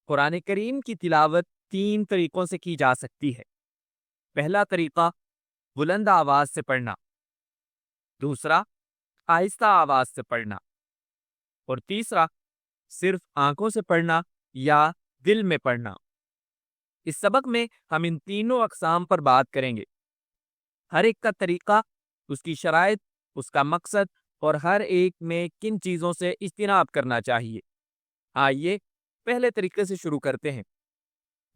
قرآن کریم کی تلاوت 3 طریقوں سے کی جا سکتی ہے۔ پہلا طریقہ بلند آواز سے پڑھنا، دوسرا آہستہ آواز سے پڑھنا، اور تیسرا صرف آنکھوں سے پڑھنا یا دل میں پڑھنا۔ اس سبق میں ہم ان تینوں اقسام پر بات کریں گے۔ ہر ایک کا طریقہ، اس کی شرائط، اس کا مقصد اور ہر ایک میں کن چیزوں سے اجتناب کرنا چاہیے۔ آئیے پہلے طریقے سے شروع کرتے ہیں۔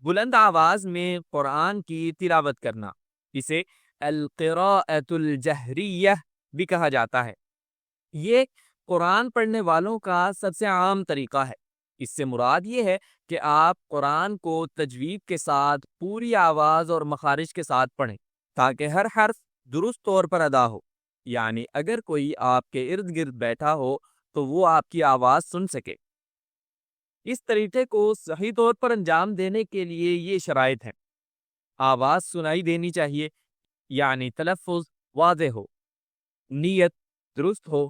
بلند آواز میں قرآن کی تلاوت کرنا، اسے القراءۃ الجہریہ بھی کہا جاتا ہے۔ یہ قرآن پڑھنے والوں کا سب سے عام طریقہ ہے۔ اس سے مراد یہ ہے کہ آپ قرآن کو تجوید کے ساتھ پوری آواز اور مخارج کے ساتھ پڑھیں تاکہ ہر حرف درست طور پر ادا ہو، یعنی اگر کوئی آپ کے ارد گرد بیٹھا ہو تو وہ آپ کی آواز سن سکے۔ اس طریقے کو صحیح طور پر انجام دینے کے لیے یہ شرائط ہیں: آواز سنائی دینی چاہیے، یعنی تلفظ واضح ہو، نیت درست ہو،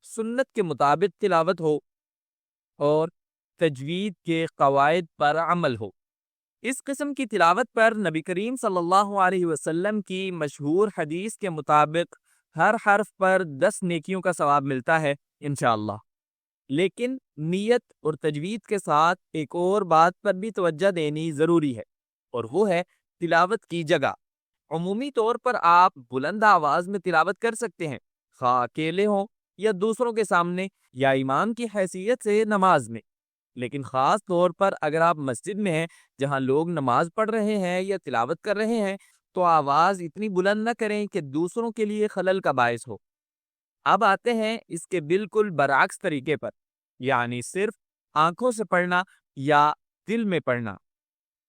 سنت کے مطابق تلاوت ہو، اور تجوید کے قواعد پر عمل ہو۔ اس قسم کی تلاوت پر نبی کریم صلی اللہ علیہ وسلم کی مشہور حدیث کے مطابق ہر حرف پر 10 نیکیوں کا ثواب ملتا ہے انشاءاللہ۔ لیکن نیت اور تجوید کے ساتھ ایک اور بات پر بھی توجہ دینی ضروری ہے، اور وہ ہے تلاوت کی جگہ۔ عمومی طور پر آپ بلند آواز میں تلاوت کر سکتے ہیں، خواہ اکیلے ہوں یا دوسروں کے سامنے یا امام کی حیثیت سے نماز میں۔ لیکن خاص طور پر اگر آپ مسجد میں ہیں جہاں لوگ نماز پڑھ رہے ہیں یا تلاوت کر رہے ہیں تو آواز اتنی بلند نہ کریں کہ دوسروں کے لیے خلل کا باعث ہو۔ اب آتے ہیں اس کے بالکل برعکس طریقے پر، یعنی صرف آنکھوں سے پڑھنا یا دل میں پڑھنا۔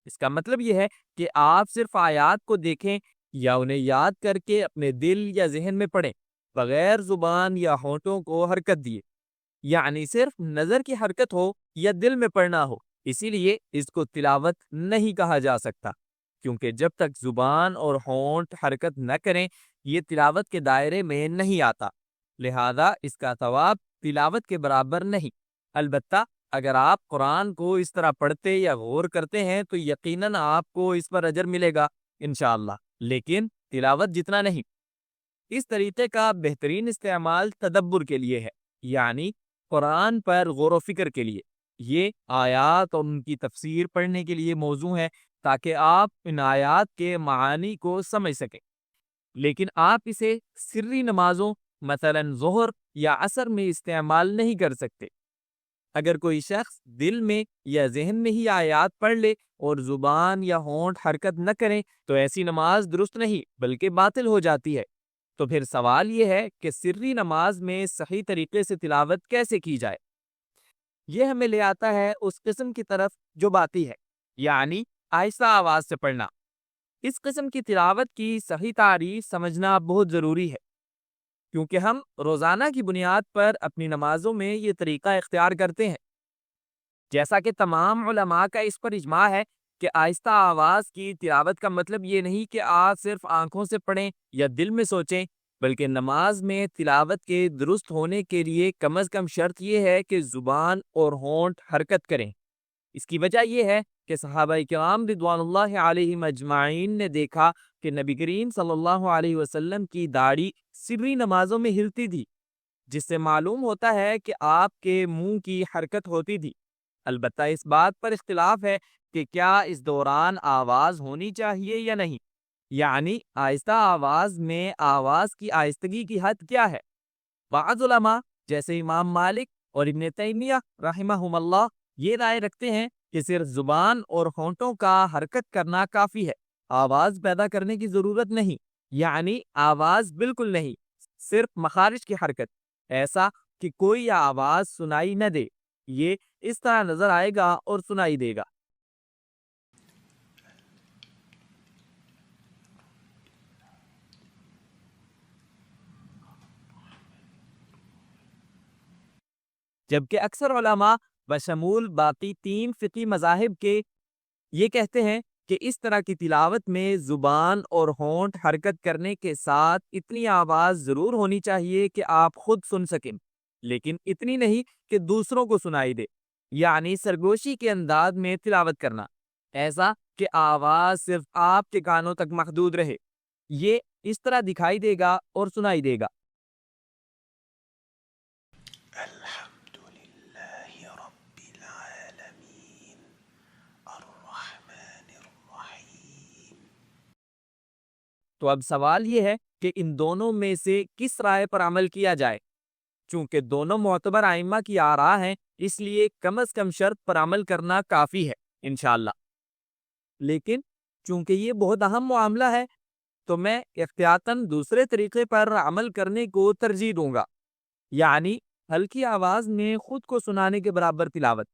اس کا مطلب یہ ہے کہ آپ صرف آیات کو دیکھیں یا انہیں یاد کر کے اپنے دل یا ذہن میں پڑھیں، بغیر زبان یا ہونٹوں کو حرکت دیے، یعنی صرف نظر کی حرکت ہو یا دل میں پڑھنا ہو۔ اسی لیے اس کو تلاوت نہیں کہا جا سکتا، کیونکہ جب تک زبان اور ہونٹ حرکت نہ کریں یہ تلاوت کے دائرے میں نہیں آتا، لہذا اس کا ثواب تلاوت کے برابر نہیں۔ البتہ اگر آپ قرآن کو اس طرح پڑھتے یا غور کرتے ہیں تو یقیناً آپ کو اس پر اجر ملے گا انشاءاللہ، لیکن تلاوت جتنا نہیں۔ اس طریقے کا بہترین استعمال تدبر کے لیے ہے، یعنی قرآن پر غور و فکر کے لیے۔ یہ آیات اور ان کی تفسیر پڑھنے کے لیے موضوع ہے تاکہ آپ ان آیات کے معانی کو سمجھ سکیں، لیکن آپ اسے سری نمازوں مثلا ظہر یا عصر میں استعمال نہیں کر سکتے۔ اگر کوئی شخص دل میں یا ذہن میں ہی آیات پڑھ لے اور زبان یا ہونٹ حرکت نہ کریں تو ایسی نماز درست نہیں بلکہ باطل ہو جاتی ہے۔ تو پھر سوال یہ ہے کہ سری نماز میں صحیح طریقے سے تلاوت کیسے کی جائے؟ یہ ہمیں لے آتا ہے اس قسم کی طرف جو باتی ہے، یعنی آہستہ آواز سے پڑھنا۔ اس قسم کی تلاوت کی صحیح تعریف سمجھنا بہت ضروری ہے، کیونکہ ہم روزانہ کی بنیاد پر اپنی نمازوں میں یہ طریقہ اختیار کرتے ہیں۔ جیسا کہ تمام علماء کا اس پر اجماع ہے کہ آہستہ آواز کی تلاوت کا مطلب یہ نہیں کہ آپ صرف آنکھوں سے پڑھیں یا دل میں سوچیں، بلکہ نماز میں تلاوت کے درست ہونے کے لیے کم از کم شرط یہ ہے کہ زبان اور ہونٹ حرکت کریں۔ اس کی وجہ یہ ہے کہ صحابہ کرام رضوان اللہ علیہم اجمعین نے دیکھا کہ نبی کریم صلی اللہ علیہ وسلم کی داڑھی سری نمازوں میں ہلتی تھی، جس سے معلوم ہوتا ہے کہ آپ کے منہ کی حرکت ہوتی تھی۔ البتہ اس بات پر اختلاف ہے کہ کیا اس دوران آواز ہونی چاہیے یا نہیں، یعنی آہستہ آواز میں آواز کی آہستگی کی حد کیا ہے۔ بعض علماء جیسے امام مالک اور ابن تیمیہ رحمہم اللہ یہ رائے رکھتے ہیں کہ صرف زبان اور ہونٹوں کا حرکت کرنا کافی ہے، آواز پیدا کرنے کی ضرورت نہیں، یعنی آواز بالکل نہیں، صرف مخارج کی حرکت، ایسا کہ کوئی آواز سنائی نہ دے۔ یہ اس طرح نظر آئے گا اور سنائی دے گا۔ جبکہ اکثر علماء بشمول باقی 3 فقہی مذاہب کے یہ کہتے ہیں کہ اس طرح کی تلاوت میں زبان اور ہونٹ حرکت کرنے کے ساتھ اتنی آواز ضرور ہونی چاہیے کہ آپ خود سن سکیں، لیکن اتنی نہیں کہ دوسروں کو سنائی دے۔ یعنی سرگوشی کے انداز میں تلاوت کرنا، ایسا کہ آواز صرف آپ کے کانوں تک محدود رہے۔ یہ اس طرح دکھائی دے گا اور سنائی دے گا۔ الحمد للہ رب العالمین الرحمن الرحیم۔ تو اب سوال یہ ہے کہ ان دونوں میں سے کس رائے پر عمل کیا جائے؟ چونکہ دونوں معتبر ائمہ کی آراء ہیں، اس لیے کم از کم شرط پر عمل کرنا کافی ہے انشاءاللہ۔ لیکن چونکہ یہ بہت اہم معاملہ ہے تو میں احتیاطاً دوسرے طریقے پر عمل کرنے کو ترجیح دوں گا، یعنی ہلکی آواز میں خود کو سنانے کے برابر تلاوت۔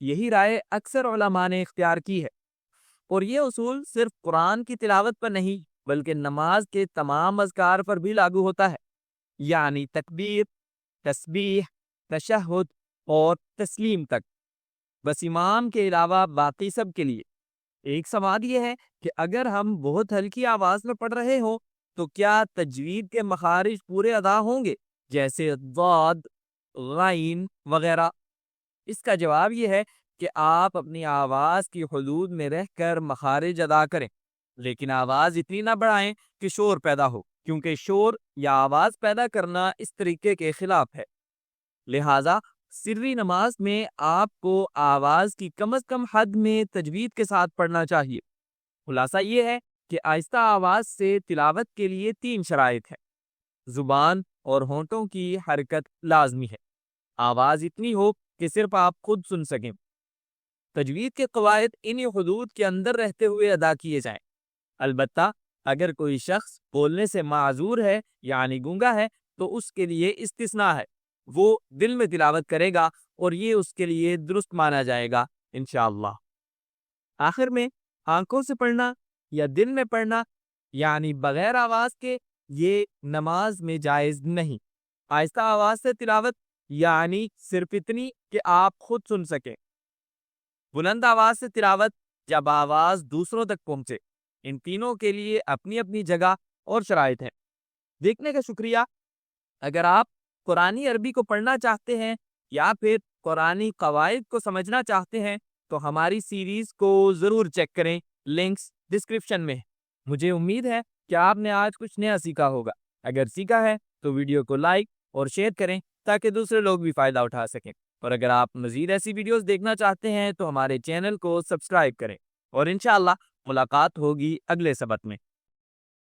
یہی رائے اکثر علماء نے اختیار کی ہے، اور یہ اصول صرف قرآن کی تلاوت پر نہیں بلکہ نماز کے تمام اذکار پر بھی لاگو ہوتا ہے، یعنی تکبیر، تسبیح، تشہد اور تسلیم تک، بس امام کے علاوہ باقی سب کے لیے۔ ایک سوال یہ ہے کہ اگر ہم بہت ہلکی آواز میں پڑھ رہے ہوں تو کیا تجوید کے مخارج پورے ادا ہوں گے، جیسے ضاد، غین وغیرہ؟ اس کا جواب یہ ہے کہ آپ اپنی آواز کی حدود میں رہ کر مخارج ادا کریں، لیکن آواز اتنی نہ بڑھائیں کہ شور پیدا ہو، کیونکہ شور یا آواز پیدا کرنا اس طریقے کے خلاف ہے۔ لہٰذا سری نماز میں آپ کو آواز کی کم از کم حد میں تجوید کے ساتھ پڑھنا چاہیے۔ خلاصہ یہ ہے کہ آہستہ آواز سے تلاوت کے لیے 3 شرائط ہیں۔ زبان اور ہونٹوں کی حرکت لازمی ہے، آواز اتنی ہو کہ صرف آپ خود سن سکیں۔ تجوید کے قواعد انہی حدود کے اندر رہتے ہوئے ادا کیے جائیں۔ البتہ اگر کوئی شخص بولنے سے معذور ہے یعنی گونگا ہے تو اس کے لیے استثناء ہے، وہ دل میں تلاوت کرے گا اور یہ اس کے لیے درست مانا جائے گا انشاءاللہ۔ آخر میں آنکھوں سے پڑھنا یا دل میں پڑھنا یعنی بغیر آواز کے، یہ نماز میں جائز نہیں۔ آہستہ آواز سے تلاوت یعنی صرف اتنی کہ آپ خود سن سکیں، بلند آواز سے تلاوت جب آواز دوسروں تک پہنچے۔ ان تینوں کے لیے اپنی اپنی جگہ اور شرائط ہیں۔ دیکھنے کا شکریہ۔ اگر آپ قرآنی عربی کو پڑھنا چاہتے ہیں یا پھر قرآنی قواعد کو سمجھنا چاہتے ہیں تو ہماری سیریز کو ضرور چیک کریں، لنکس ڈسکرپشن میں۔ مجھے امید ہے کہ آپ نے آج کچھ نیا سیکھا ہوگا۔ اگر سیکھا ہے تو ویڈیو کو لائک اور شیئر کریں تاکہ دوسرے لوگ بھی فائدہ اٹھا سکیں، اور اگر آپ مزید ایسی ویڈیوز دیکھنا چاہتے ہیں تو ہمارے چینل کو سبسکرائب کریں، اور انشاءاللہ ملاقات ہوگی اگلے سبق میں۔